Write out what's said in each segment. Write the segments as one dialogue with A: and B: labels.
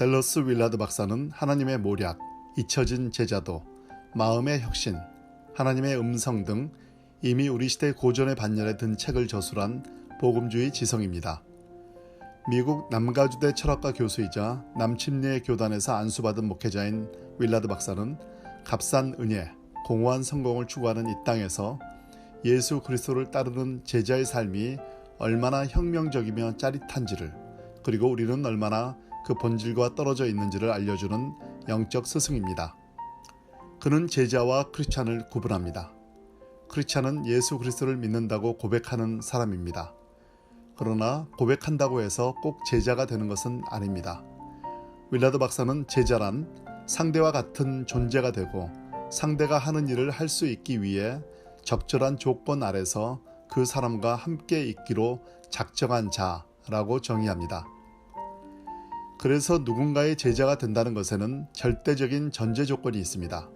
A: 댈러스 윌라드 박사는 하나님의 모략, 잊혀진 제자도, 마음의 혁신, 하나님의 음성 등 이미 우리 시대 고전의 반열에 든 책을 저술한 복음주의 지성입니다. 미국 남가주대 철학과 교수이자 남침리의 교단에서 안수받은 목회자인 윌라드 박사는 값싼 은혜, 공허한 성공을 추구하는 이 땅에서 예수 그리스도를 따르는 제자의 삶이 얼마나 혁명적이며 짜릿한지를, 그리고 우리는 얼마나 그 본질과 떨어져 있는지를 알려주는 영적 스승입니다. 그는 제자와 크리스찬을 구분합니다. 크리스찬은 예수 그리스도를 믿는다고 고백하는 사람입니다. 그러나 고백한다고 해서 꼭 제자가 되는 것은 아닙니다. 윌라드 박사는 제자란 상대와 같은 존재가 되고 상대가 하는 일을 할 수 있기 위해 적절한 조건 아래서 그 사람과 함께 있기로 작정한 자라고 정의합니다. 그래서 누군가의 제자가 된다는 것에는 절대적인 전제 조건이 있습니다.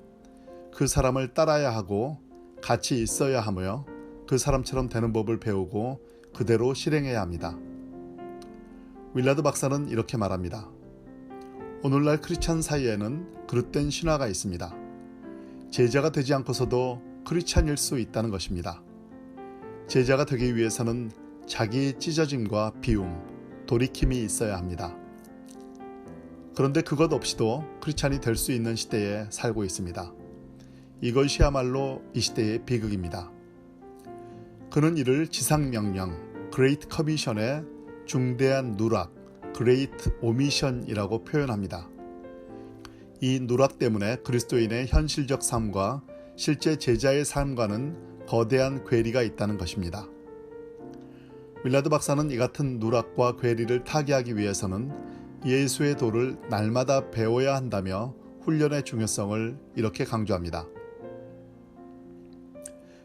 A: 그 사람을 따라야 하고 같이 있어야 하며 그 사람처럼 되는 법을 배우고 그대로 실행해야 합니다. 윌라드 박사는 이렇게 말합니다. 오늘날 크리스찬 사이에는 그릇된 신화가 있습니다. 제자가 되지 않고서도 크리스찬일 수 있다는 것입니다. 제자가 되기 위해서는 자기 찢어짐과 비움, 돌이킴이 있어야 합니다. 그런데 그것 없이도 크리스찬이 될 수 있는 시대에 살고 있습니다. 이것이야말로 이 시대의 비극입니다. 그는 이를 지상명령, 그레이트 커미션의 중대한 누락, 그레이트 오미션이라고 표현합니다. 이 누락 때문에 그리스도인의 현실적 삶과 실제 제자의 삶과는 거대한 괴리가 있다는 것입니다. 윌라드 박사는 이 같은 누락과 괴리를 타개하기 위해서는 예수의 도를 날마다 배워야 한다며 훈련의 중요성을 이렇게 강조합니다.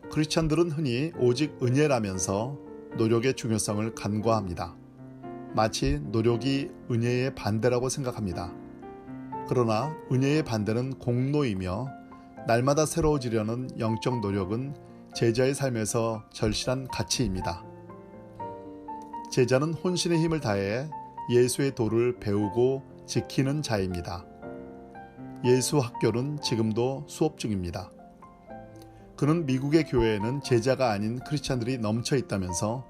A: 크리스찬들은 흔히 오직 은혜라면서 노력의 중요성을 간과합니다. 마치 노력이 은혜의 반대라고 생각합니다. 그러나 은혜의 반대는 공로이며 날마다 새로워지려는 영적 노력은 제자의 삶에서 절실한 가치입니다. 제자는 혼신의 힘을 다해 예수의 도를 배우고 지키는 자입니다. 예수 학교는 지금도 수업 중입니다. 그는 미국의 교회에는 제자가 아닌 크리스찬들이 넘쳐 있다면서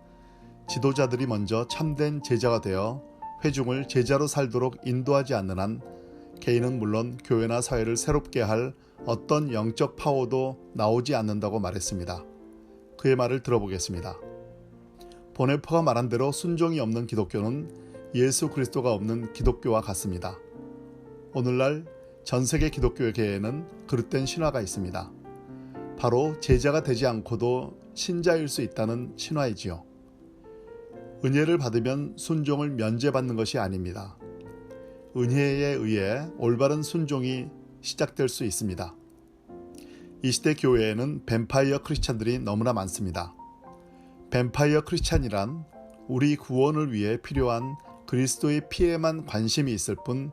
A: 지도자들이 먼저 참된 제자가 되어 회중을 제자로 살도록 인도하지 않는 한 개인은 물론 교회나 사회를 새롭게 할 어떤 영적 파워도 나오지 않는다고 말했습니다. 그의 말을 들어보겠습니다. 보네포가 말한 대로 순종이 없는 기독교는 예수 그리스도가 없는 기독교와 같습니다. 오늘날 전 세계 기독교계에는 그릇된 신화가 있습니다. 바로 제자가 되지 않고도 신자일 수 있다는 신화이지요. 은혜를 받으면 순종을 면제받는 것이 아닙니다. 은혜에 의해 올바른 순종이 시작될 수 있습니다. 이 시대 교회에는 뱀파이어 크리스찬들이 너무나 많습니다. 뱀파이어 크리스찬이란 우리 구원을 위해 필요한 그리스도의 피에만 관심이 있을 뿐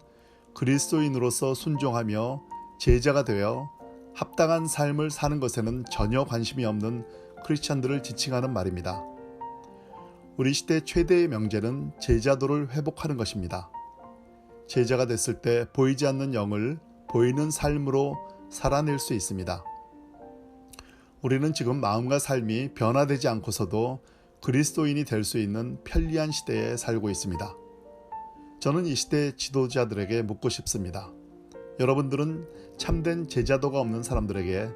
A: 그리스도인으로서 순종하며 제자가 되어 합당한 삶을 사는 것에는 전혀 관심이 없는 크리스찬들을 지칭하는 말입니다. 우리 시대 최대의 명제는 제자도를 회복하는 것입니다. 제자가 됐을 때 보이지 않는 영을 보이는 삶으로 살아낼 수 있습니다. 우리는 지금 마음과 삶이 변화되지 않고서도 그리스도인이 될 수 있는 편리한 시대에 살고 있습니다. 저는 이 시대 지도자들에게 묻고 싶습니다. 여러분들은 참된 제자도가 없는 사람들에게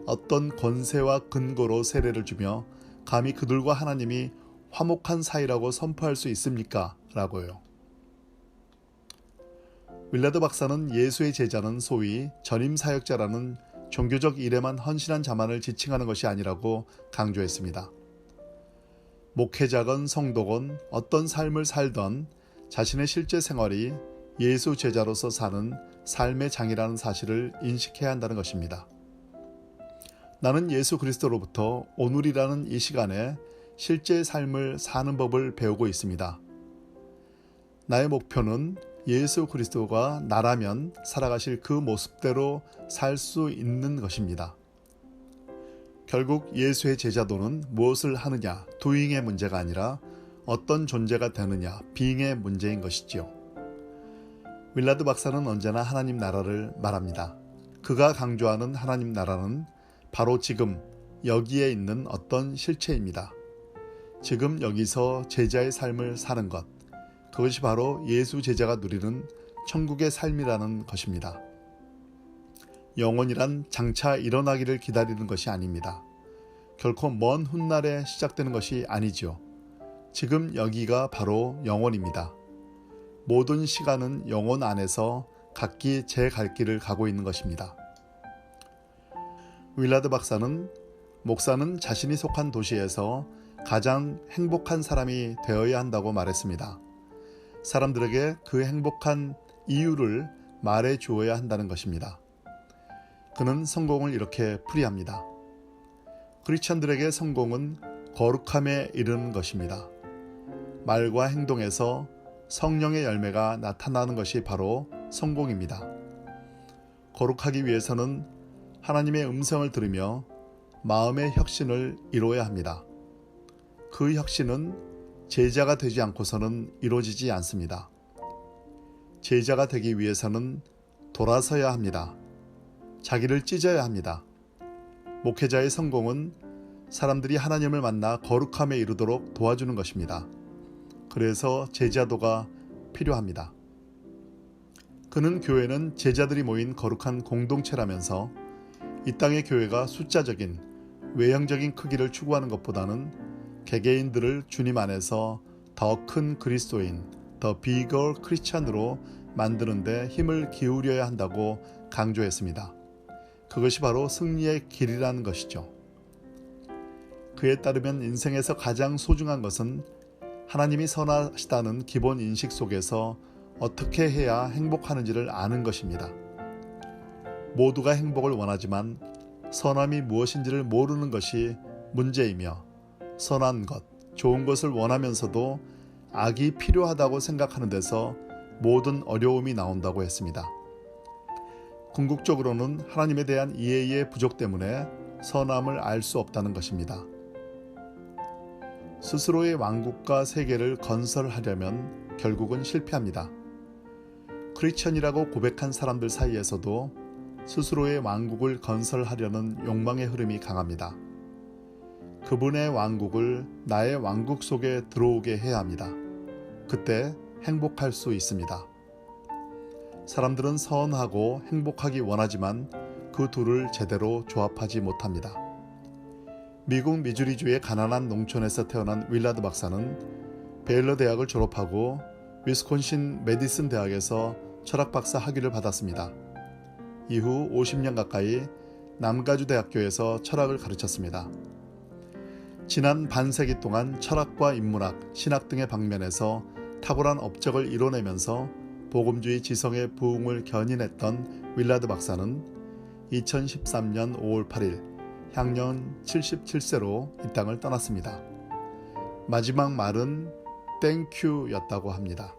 A: 어떤 권세와 근거로 세례를 주며 감히 그들과 하나님이 화목한 사이라고 선포할 수 있습니까? 라고요. 윌라드 박사는 예수의 제자는 소위 전임사역자라는 종교적 일에만 헌신한 자만을 지칭하는 것이 아니라고 강조했습니다. 목회자건 성도건 어떤 삶을 살던 자신의 실제 생활이 예수 제자로서 사는 삶의 장이라는 사실을 인식해야 한다는 것입니다. 나는 예수 그리스도로부터 오늘이라는 이 시간에 실제 삶을 사는 법을 배우고 있습니다. 나의 목표는 예수 그리스도가 나라면 살아가실 그 모습대로 살 수 있는 것입니다. 결국 예수의 제자도는 무엇을 하느냐, doing의 문제가 아니라 어떤 존재가 되느냐, being의 문제인 것이지요. 윌라드 박사는 언제나 하나님 나라를 말합니다. 그가 강조하는 하나님 나라는 바로 지금 여기에 있는 어떤 실체입니다. 지금 여기서 제자의 삶을 사는 것, 그것이 바로 예수 제자가 누리는 천국의 삶이라는 것입니다. 영혼이란 장차 일어나기를 기다리는 것이 아닙니다. 결코 먼 훗날에 시작되는 것이 아니지요. 지금 여기가 바로 영혼입니다. 모든 시간은 영혼 안에서 각기 제 갈 길을 가고 있는 것입니다. 윌라드 박사는 목사는 자신이 속한 도시에서 가장 행복한 사람이 되어야 한다고 말했습니다. 사람들에게 그 행복한 이유를 말해 주어야 한다는 것입니다. 그는 성공을 이렇게 풀이합니다. 크리스천들에게 성공은 거룩함에 이르는 것입니다. 말과 행동에서 성령의 열매가 나타나는 것이 바로 성공입니다. 거룩하기 위해서는 하나님의 음성을 들으며 마음의 혁신을 이루어야 합니다. 그 혁신은 제자가 되지 않고서는 이루어지지 않습니다. 제자가 되기 위해서는 돌아서야 합니다. 자기를 찢어야 합니다. 목회자의 성공은 사람들이 하나님을 만나 거룩함에 이르도록 도와주는 것입니다. 그래서 제자도가 필요합니다. 그는 교회는 제자들이 모인 거룩한 공동체라면서 이 땅의 교회가 숫자적인 외형적인 크기를 추구하는 것보다는 개개인들을 주님 안에서 더 큰 그리스도인, 더 bigger 크리스찬으로 만드는 데 힘을 기울여야 한다고 강조했습니다. 그것이 바로 승리의 길이라는 것이죠. 그에 따르면 인생에서 가장 소중한 것은 하나님이 선하시다는 기본 인식 속에서 어떻게 해야 행복하는지를 아는 것입니다. 모두가 행복을 원하지만 선함이 무엇인지를 모르는 것이 문제이며 선한 것, 좋은 것을 원하면서도 악이 필요하다고 생각하는 데서 모든 어려움이 나온다고 했습니다. 궁극적으로는 하나님에 대한 이해의 부족 때문에 선함을 알 수 없다는 것입니다. 스스로의 왕국과 세계를 건설하려면 결국은 실패합니다. 크리스천이라고 고백한 사람들 사이에서도 스스로의 왕국을 건설하려는 욕망의 흐름이 강합니다. 그분의 왕국을 나의 왕국 속에 들어오게 해야 합니다. 그때 행복할 수 있습니다. 사람들은 선하고 행복하기 원하지만 그 둘을 제대로 조합하지 못합니다. 미국 미주리주의 가난한 농촌에서 태어난 윌라드 박사는 베일러 대학을 졸업하고 위스콘신 메디슨 대학에서 철학 박사 학위를 받았습니다. 이후 50년 가까이 남가주 대학교에서 철학을 가르쳤습니다. 지난 반세기 동안 철학과 인문학, 신학 등의 방면에서 탁월한 업적을 이뤄내면서 복음주의 지성의 부흥을 견인했던 윌라드 박사는 2013년 5월 8일 향년 77세로 이 땅을 떠났습니다. 마지막 말은 땡큐였다고 합니다.